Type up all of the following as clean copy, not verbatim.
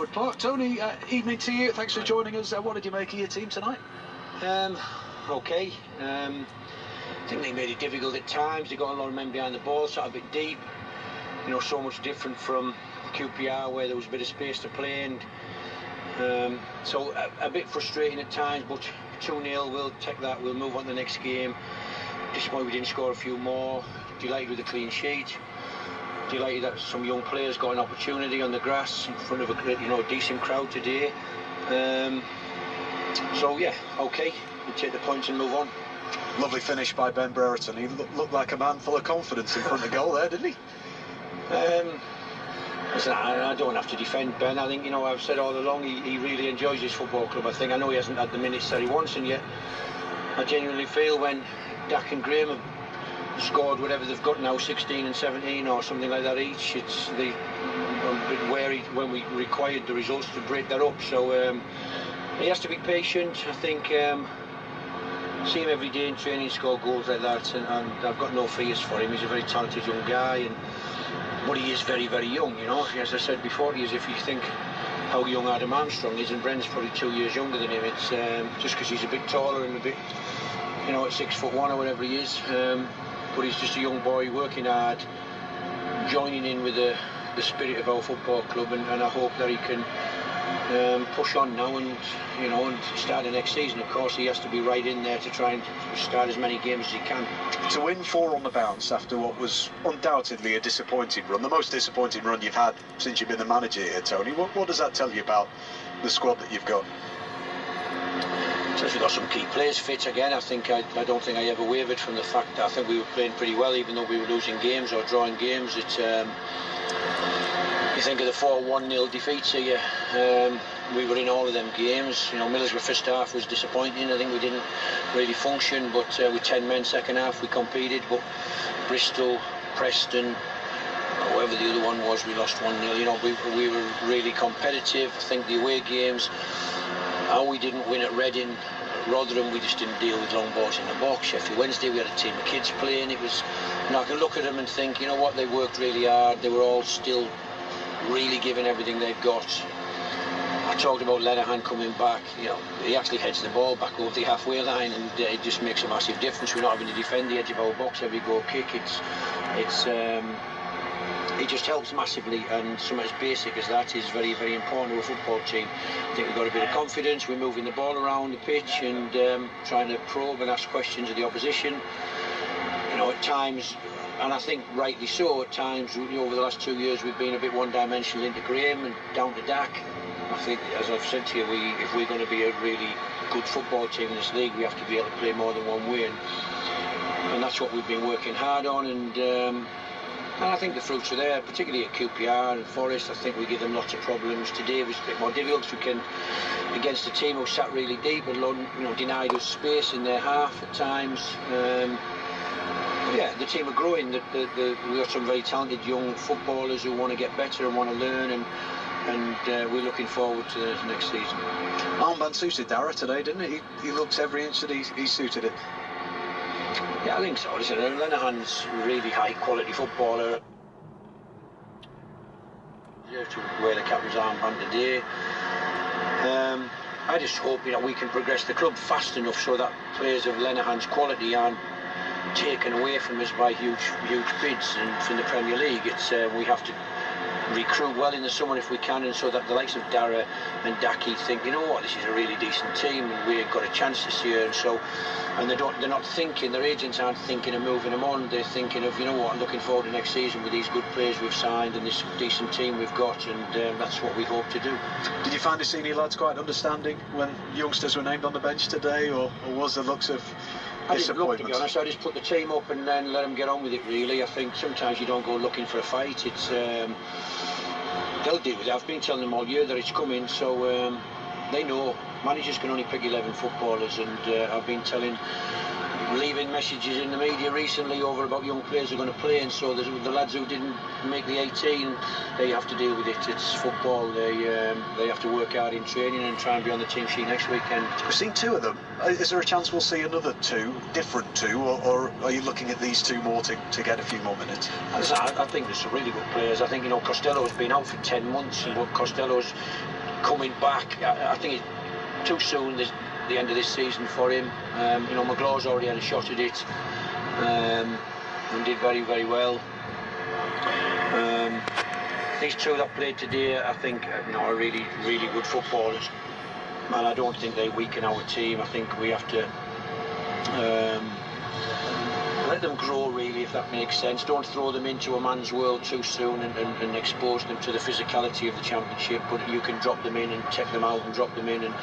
Wood Park. Tony, evening to you. Thanks for joining us. What did you make of your team tonight? Okay. I think they made it difficult at times. They got a lot of men behind the ball, sat a bit deep. You know, so much different from QPR, where there was a bit of space to play, and so a bit frustrating at times. But 2-0, we'll take that. We'll move on to the next game. Disappointed we didn't score a few more. Delighted with the clean sheet. Delighted that some young players got an opportunity on the grass in front of a decent crowd today. So yeah, okay, we take the points and move on. Lovely finish by Ben Brereton. He looked like a man full of confidence in front of goal there, didn't he? Listen, I don't have to defend Ben. I think, I've said all along he really enjoys his football club. I think I know he hasn't had the minutes that he wants, and yet I genuinely feel when Dak and Graham have scored whatever they've got now, 16 and 17 or something like that each, I'm a bit wary when we required the results to break that up. So he has to be patient. I think see him every day in training score goals like that, and I've got no fears for him. He's a very talented young guy, but he is very, very young. As I said before, if you think how young Adam Armstrong is, and Bren's probably 2 years younger than him, it's just because he's a bit taller and a bit, at 6'1" or whatever he is. But he's just a young boy working hard, joining in with the spirit of our football club, and I hope that he can push on now and start the next season. Of course, he has to be right in there to try and start as many games as he can. To win 4 on the bounce after what was undoubtedly a disappointing run, the most disappointing run you've had since you've been the manager here, Tony, what does that tell you about the squad that you've got? Since we've got some key players fit again, I don't think I ever wavered from the fact that I think we were playing pretty well, even though we were losing games or drawing games. You think of the 4-1-0 defeats here, we were in all of them games. Middlesbrough first half was disappointing. I think we didn't really function, but with 10 men second half we competed. But Bristol, Preston, whoever the other one was, we lost 1-0. We were really competitive. I think the away games, how we didn't win at Reading, Rotherham, we just didn't deal with long balls in the box. Sheffield Wednesday, we had a team of kids playing. It was, I can look at them and think, they worked really hard. They were all still really giving everything they've got. I talked about Lenihan coming back. He actually heads the ball back over the halfway line, and it just makes a massive difference. We're not having to defend the edge of our box every goal kick. It just helps massively, and something as basic as that is very, very important to a football team. I think we've got a bit of confidence. We're moving the ball around the pitch and trying to probe and ask questions of the opposition. At times, and I think rightly so, at times, over the last 2 years, we've been a bit one-dimensional into Graham and down to Dak. I think, as I've said to you, if we're going to be a really good football team in this league, we have to be able to play more than one way, and that's what we've been working hard on. And I think the fruits are there, particularly at QPR and Forest. I think we give them lots of problems. Today it was a bit more difficult. We can, against a team who sat really deep and denied us space in their half at times. Yeah, the team are growing. We've got some very talented young footballers who want to get better and want to learn, and we're looking forward to the next season. Armband suited Dara today, didn't it? He looks every inch that he suited it. Yeah, I think so. Listen, Lenihan's a really high quality footballer. To wear the captain's armband today. I just hope we can progress the club fast enough so that players of Lenihan's quality aren't taken away from us by huge bids. And from the Premier League, we have to recruit well in the summer if we can, and so that the likes of Dara and Daki think, this is a really decent team and we've got a chance this year. And they're not thinking, their agents aren't thinking of moving them on. They're thinking of, I'm looking forward to next season with these good players we've signed and this decent team we've got, and that's what we hope to do. Did you find the senior lads quite understanding when youngsters were named on the bench today, or was there looks of I didn't look, to be honest. I just put the team up and then let them get on with it, really. I think sometimes you don't go looking for a fight. It's they'll deal with it. I've been telling them all year that it's coming, so they know. Managers can only pick 11 footballers, and I've been telling leaving messages in the media recently over about young players who are going to play, and so the lads who didn't make the 18, they have to deal with it. It's football. They have to work hard in training and try and be on the team sheet next weekend. We've seen 2 of them. Is there a chance we'll see another 2, different 2, or are you looking at these 2 more to get a few more minutes? I think there's some really good players. I think, you know, Costello's been out for 10 months, but Costello's coming back. I think it's too soon, the end of this season for him. You know, McGlaw's already had a shot at it and did very, very well. These 2 that played today, I think, you know, are really, really good footballers. And I don't think they weaken our team. I think we have to let them grow, really, if that makes sense. Don't throw them into a man's world too soon and expose them to the physicality of the Championship, but you can drop them in and take them out and drop them in, and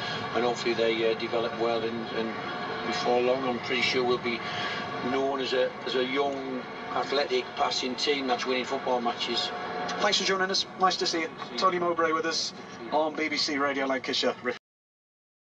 hopefully they develop well, and before long I'm pretty sure we'll be known as a young, athletic, passing team that's winning football matches. Thanks for joining us. Nice to see you. Tony Mowbray with us on BBC Radio Lancashire.